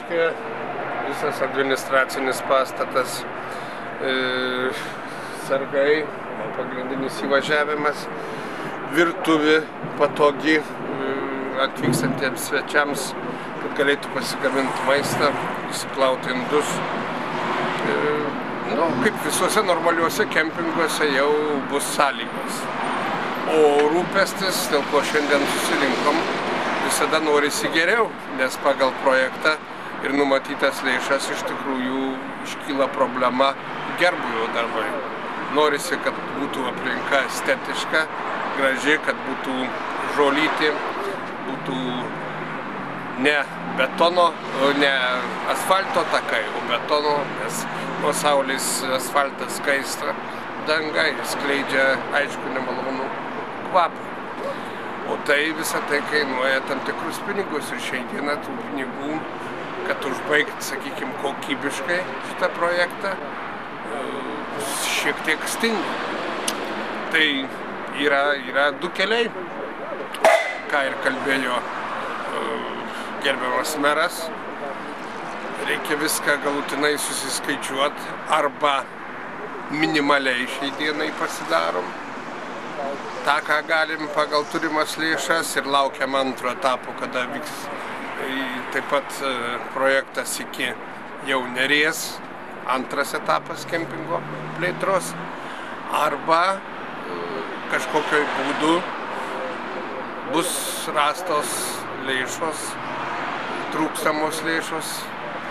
reiškia, visas administracinis pastatas, sargai, pagrindinis įvažiavimas, virtuvė patogi atvykstantiems svečiams, kad galėtų pasigaminti maistą, įsiplauti indus. Kaip visuose normaliuose kempinguose jau bus sąlygos. O rūpestis, dėl ko šiandien susirinkom, visada norisi geriau, nes pagal projektą ir numatytas lėšas iš tikrųjų iškyla problema gerbūvio darbai. Norisi, kad būtų aplinka estetiška, graži, kad būtų žolytė, būtų ne betono, ne asfalto takai, o betono, nes nuo saulės asfaltas kaista danga ir skleidžia, aišku, nemalonų kvapą. O tai visą tai kainuoja tam tikrus pinigus ir šiandieną tų pinigų, kad užbaigti, sakykime, kokybiškai šitą projektą, šiek tiek stinga. Tai yra du keliai, ką ir kalbėjo gerbiamas meras. Reikia viską galutinai susiskaičiuoti arba minimaliai šiai dienai pasidarom tą, ką galim pagal turimas lėšas ir laukiam antro etapo, kada vyks taip pat projektas iki jau Neries, antras etapas kempingo plėtros, arba kažkokiu būdu bus rastos lėšos, trūkstamos lėšos,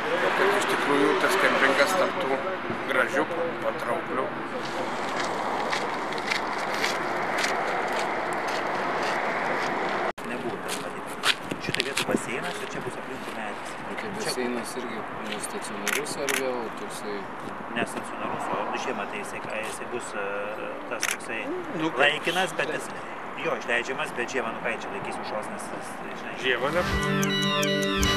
kad iš tikrųjų tas kempingas taptų gražiu, patraukliu. Šitą vietų baseinas ir čia bus aplinkų medis. Tai baseinas irgi stacionarus ar vėl toksai? Nestacionarus, o žiemą tai jisai bus tas toksai laikinas, bet jis jo išleidžiamas, bet žiemą čia laikys užšos, nes jis, žinai. Žiemą, ne?